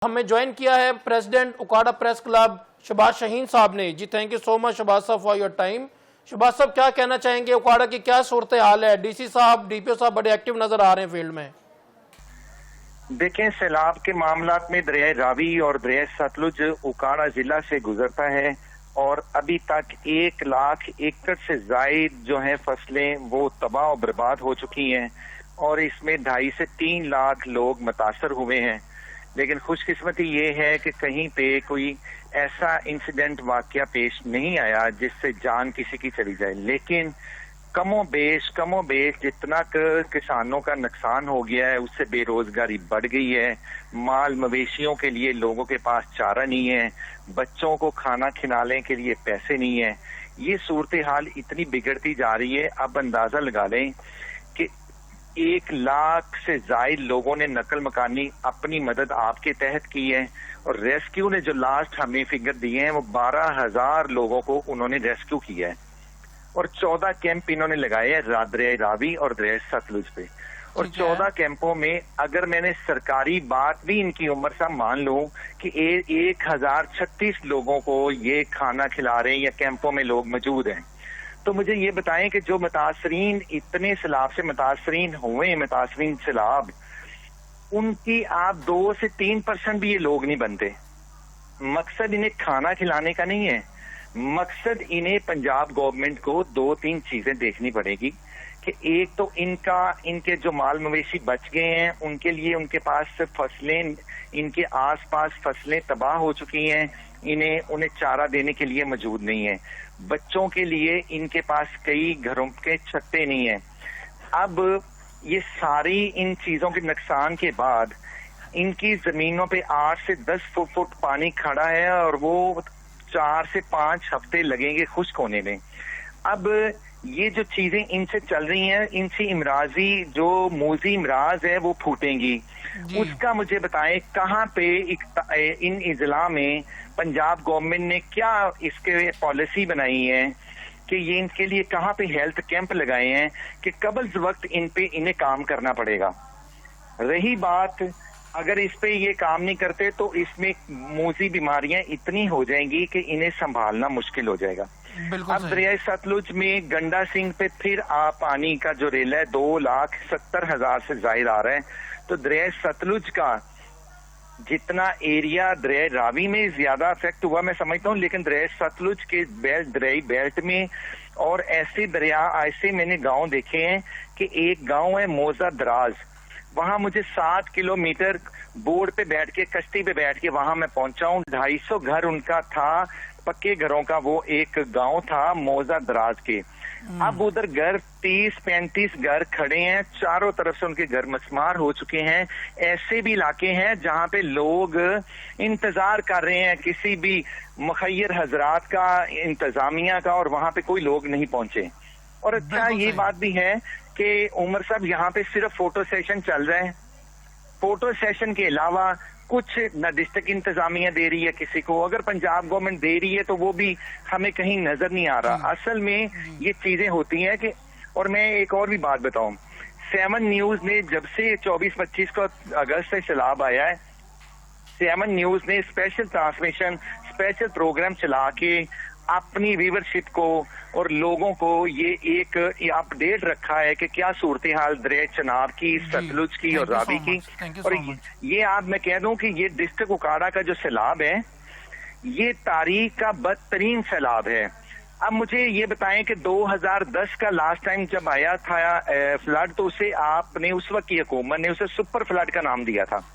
हमें ज्वाइन किया है president Okara press club Shahbaz Shaheen साहब ने। जी thank you so much Shahbaz साहब फॉर योर टाइम। शहबाज साहब क्या कहना चाहेंगे, उकाड़ा की क्या सूरत हाल है? डीसी साहब डीपीओ साहब बड़े एक्टिव नजर आ रहे हैं फील्ड में। देखें, सैलाब के मामलात में दरिया रावी और दरिया सतलुज उकाड़ा जिला से गुजरता है और अभी तक 1 लाख एकड़ से जायद जो है फसलें वो तबाह और बर्बाद हो चुकी हैं और इसमें 2.5 से 3 लाख लोग मुतासर हुए हैं। लेकिन खुशकिस्मती ये है कि कहीं पे कोई ऐसा इंसिडेंट वाकया पेश नहीं आया जिससे जान किसी की चली जाए। लेकिन कमो बेश जितना किसानों का नुकसान हो गया है उससे बेरोजगारी बढ़ गई है, माल मवेशियों के लिए लोगों के पास चारा नहीं है, बच्चों को खाना खिलाने के लिए पैसे नहीं है। ये सूरत हाल इतनी बिगड़ती जा रही है, अब अंदाजा लगा लें कि 1 लाख से जायद लोगों ने नकल मकानी अपनी मदद आपके तहत की है और रेस्क्यू ने जो लास्ट हमें फिगर दिए हैं वो 12,000 लोगों को उन्होंने रेस्क्यू किया है और 14 कैंप इन्होंने लगाए हैं दरिया रावी और दरिया सतलुज पे। और 14 कैंपों में अगर मैंने सरकारी बात भी इनकी उम्र से मान लूं कि 1036 लोगों को ये खाना खिला रहे हैं या कैंपों में लोग मौजूद हैं, तो मुझे ये बताएं कि जो मुतासरीन इतने सैलाब से मुतासरीन हुए, मुतासरीन सैलाब, उनकी आप 2 से 3% भी ये लोग नहीं बनते। मकसद इन्हें खाना खिलाने का नहीं है, मकसद इन्हें पंजाब गवर्नमेंट को 2-3 चीजें देखनी पड़ेगी कि एक तो इनके जो माल मवेशी बच गए हैं उनके लिए उनके पास फसलें, इनके आसपास फसलें तबाह हो चुकी हैं, उन्हें चारा देने के लिए मौजूद नहीं है। बच्चों के लिए इनके पास कई घरों के छत्ते नहीं है। अब ये सारी इन चीजों के नुकसान के बाद इनकी जमीनों पे 8 से 10 फुट पानी खड़ा है और वो 4 से 5 हफ्ते लगेंगे खुश्क होने में। अब ये जो चीजें इनसे चल रही हैं, इनसे इमराजी जो मूजी इमराज है वो फूटेंगी। उसका मुझे बताएं कहाँ पे इन इजला में पंजाब गवर्नमेंट ने क्या इसके पॉलिसी बनाई है कि ये इनके लिए कहाँ पे हेल्थ कैंप लगाए हैं कि कबल वक्त इन्हें काम करना पड़ेगा। रही बात अगर इस पे ये काम नहीं करते तो इसमें मूजी बीमारियां इतनी हो जाएंगी कि इन्हें संभालना मुश्किल हो जाएगा। अब दरिया सतलुज में गंडा सिंह पे फिर पानी का जो रेला है 2,70,000 से जायद आ रहा है, तो दरिया सतलुज का जितना एरिया दरिया रावी में ज्यादा अफेक्ट हुआ मैं समझता हूँ, लेकिन दरिया सतलुज के दरियाई बेल्ट में और ऐसे मैंने गांव देखे हैं कि एक गांव है मोजा दराज, वहां मुझे 7 किलोमीटर बोर्ड पे बैठ के, कश्ती पे बैठ के वहां मैं पहुंचा हूं। 250 घर उनका था, पक्के घरों का वो एक गांव था मोजा दराज के। अब उधर घर 30-35 घर खड़े हैं, चारों तरफ से उनके घर मस्मार हो चुके हैं। ऐसे भी इलाके हैं जहां पे लोग इंतजार कर रहे हैं किसी भी मुखैर हजरात का, इंतजामिया का, और वहां पे कोई लोग नहीं पहुंचे। और अच्छा ये बात भी है कि उमर साहब यहाँ पे सिर्फ फोटो सेशन चल रहा है, फोटो सेशन के अलावा कुछ न डिस्ट्रिक्ट इंतजामिया दे रही है किसी को, अगर पंजाब गवर्नमेंट दे रही है तो वो भी हमें कहीं नजर नहीं आ रहा। असल में ये चीजें होती हैं कि, और मैं एक और भी बात बताऊं, 7 न्यूज ने जब से 24-25 को अगस्त से सैलाब आया है, 7 न्यूज ने स्पेशल ट्रांसमिशन, स्पेशल प्रोग्राम चला के अपनी व्यूवरशिप को और लोगों को ये अपडेट रखा है कि क्या सूरत हाल दरिया चनाब की, सतलुज की और रावी की। और ये मैं कह दूं कि ये डिस्ट्रिक्ट उकाड़ा का जो सैलाब है ये तारीख का बदतरीन सैलाब है। अब मुझे ये बताएं कि 2010 का लास्ट टाइम जब आया था फ्लड, तो उसे आपने, उस वक्त की हुकूमत ने उसे सुपर फ्लड का नाम दिया था।